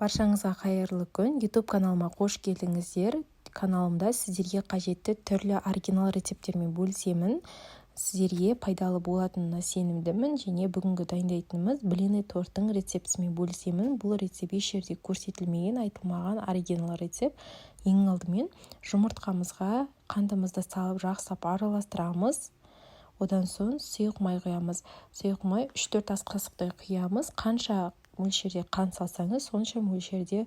Баршаңызға қайырлы күн. YouTube каналыма қош келдіңіздер. Каналымда сіздерге қажетті түрлі оригинал рецепттермен бөлісемін. Сіздерге пайдалы болатынына сенімдімін және бүгінгі дайындайтынымыз блины торттың рецептісімен бөлісемін. Бұл рецепт еш жерде көрсетілмеген, айтылмаған оригинал рецепт. Ең алдымен жұмыртқамызға қантымызды салып жақсылап араластырамыз. Одан соң сұйық май құямыз. Сұйық май 3-4 ас қасықтай құямыз. Қанша мөлшерде қант салсаңыз, сонша мөлшерде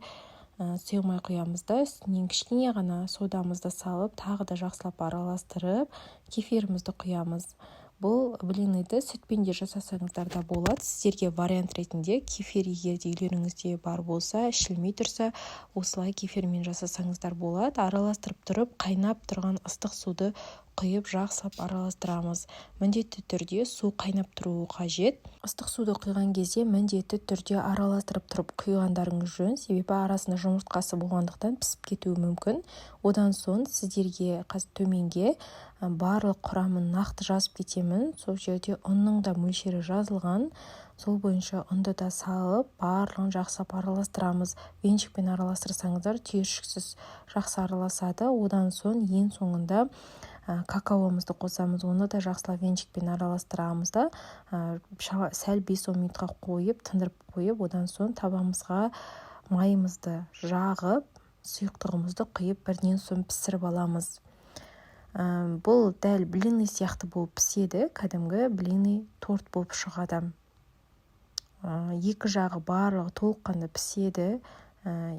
сұйық май құямыз да, үстінен кішкене ғана содамызды салып, тағы да жақсылап араластырып, кефирімізді құямыз. Бұл блиныды сүтпен де жасасаңыздар да болады. Сіздерге вариант ретінде кефир егерде үйлеріңізде бар болса, ішілмей тұрса, осылай кефирмен жасасаңыздар болады. Араластырып тұрып, қайнап тұрған ыстық суды құйып жақсылап араластырамыз. Міндетті түрде су қайнап тұруы қажет. Ыстық суды құйған кезде міндетті түрде араластырып тұрып құйғандарыңыз жөн, себебі арасында жұмыртқасы болғандықтан пісіп кетуі мүмкін. Одан соң сіздерге төменге барлық құрамын нақты жазып кетемін. Сол жерде ұнның да мөлшері жазылған. Сол бойынша ұнды да салып, барлығын жақсылап араластырамыз. Венчикпен араластырсаңыздар түйіршіксіз жақсы араласады. Одан соң ең соңында какаомызды қосамыз. Оны да жақсылап венчикпен араластырамыз да, сәл 5-10 минутқа қойып, тындырып қойып, одан соң табамызға майымызды жағып, сұйықтығымызды құйып, бірден соң пісіріп аламыз. Бұл дәл блины сияқты болып піседі, кәдімгі блины торт болып шығады. Екі жағы барлығы толыққанды піседі,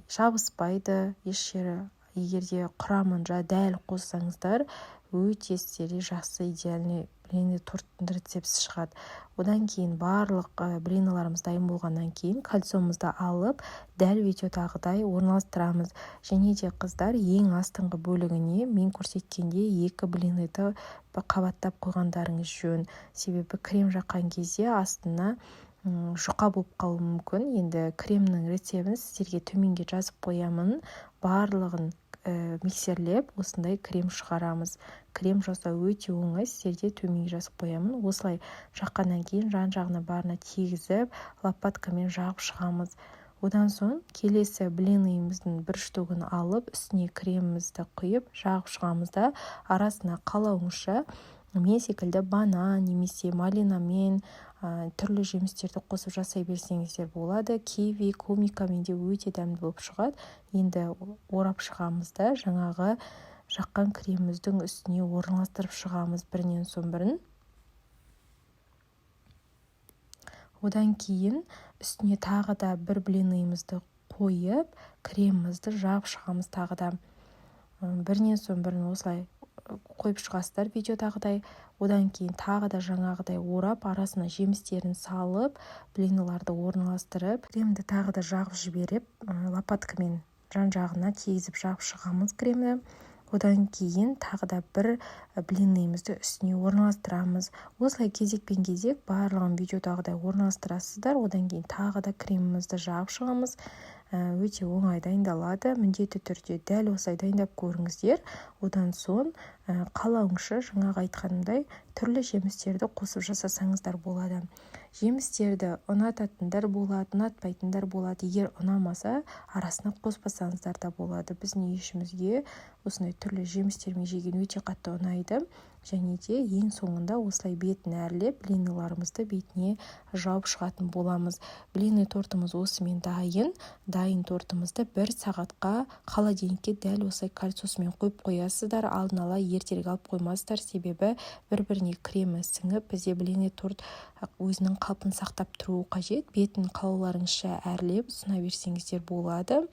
жабыспайды, еш жері. Егерде құрамын дәл қоссаңыздар, өте сіздерге жақсы идеальный блины торттың рецепті шығады. Одан кейін барлық блиналарымыз дайын болғаннан кейін кальцомызды алып, дәл видеодағыдай орналастырамыз. Және де қыздар ең астыңғы бөлігіне мен көрсеткенде 2 блиныды қабаттап қойғандарыңыз жөн. Себебі крем жаққан кезде астына жұқа болып қалуы мүмкін. Енді кремнің рецебін сіздерге төменге жазып қоямын. Барлығын миксерлеп, осындай крем шығарамыз. Крем жасау өте оңай, сіздерге төменге жазып қоямын. Осылай жаққаннан кейін жан-жағына барына тегізіп, лопаткамен жағып шығамыз. Одан соң келесі блинымыздың бір штугын алып, үстіне кремімізді құйып, жағып шығамыз да, арасына қалауыңызша мен секілді банан немесе малинамен түрлі жемістерді қосып жасай берсеңіздер болады. Киви, комикамен де өте дәмді болып шығады. Енді орап шығамыз да, жаңағы жаққан креміміздің үстіне орналастырып шығамыз бірінен соң бірін. Одан кейін үстіне тағы да бір блинымызды қойып, кремімізді жап шығамыз тағы да. Бірінен соң бірін осылай қойып шығасыздар видеодағыдай. Одан кейін тағы да жаңағыдай орап, арасына жемістерін салып, блиныларды орналастырып, кремді тағы да жағып жіберіп, лопаткамен жан-жағына тегізіп жағып шығамыз кремді. Одан кейін тағы да бір блинымызды үстіне орналастырамыз. Осылай кезекпен кезек барлығын видеодағыдай орналастырасыздар. Одан кейін тағы да кремімізді жағып шығамыз. Өте оңай дайындалады. Міндетті түрде дәл осылай дайындап көріңіздер. Одан соң қалауыңызша жаңағы айтқанымдай түрлі жемістерді қосып жасасаңыздар болады. Жемістерді ұнататындар болады, ұнатпайтындар болады. Егер ұнамаса, арасына қоспасаңыздар да болады. Біздің ешімізге осындай түрлі жемістермен жеген өте қатты ұнайды. Және де ең соңында осылай бетін әрлеп, блиныларымызды бетіне жауып шығатын боламыз. Блины тортымыз осымен дайын. Дайын тортымызды 1 сағатқа холодильникке дәл осылай кальциясымен қойып қоясыздар. Алдын ала ертерек алып қоймасыздар, себебі бір-біріне кремі сіңіп, бізде блины торт өзінің қалпын сақтап тұруы қажет. Бетін қалауларыңызша әрлеп ұсына берсеңіздер болады.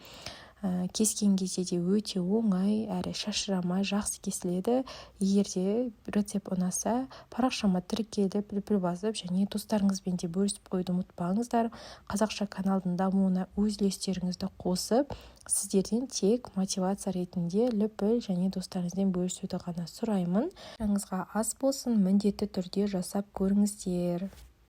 Кескен кезде де өте оңай, әрі шашырамай жақсы кесіледі. Егерде рецепт ұнаса, парақшама тіркеліп, бір басып, және достарыңызбен де бөлісіп қойды ұмытпаңыздар. Қазақша каналдың дамуына өз үлестеріңізді қосып, сіздерден тек мотивация ретінде лүпіл және достарыңызбен бөлісуді ғана сұраймын. Жаңыңызға ас болсын, міндетті түрде жасап көріңіздер.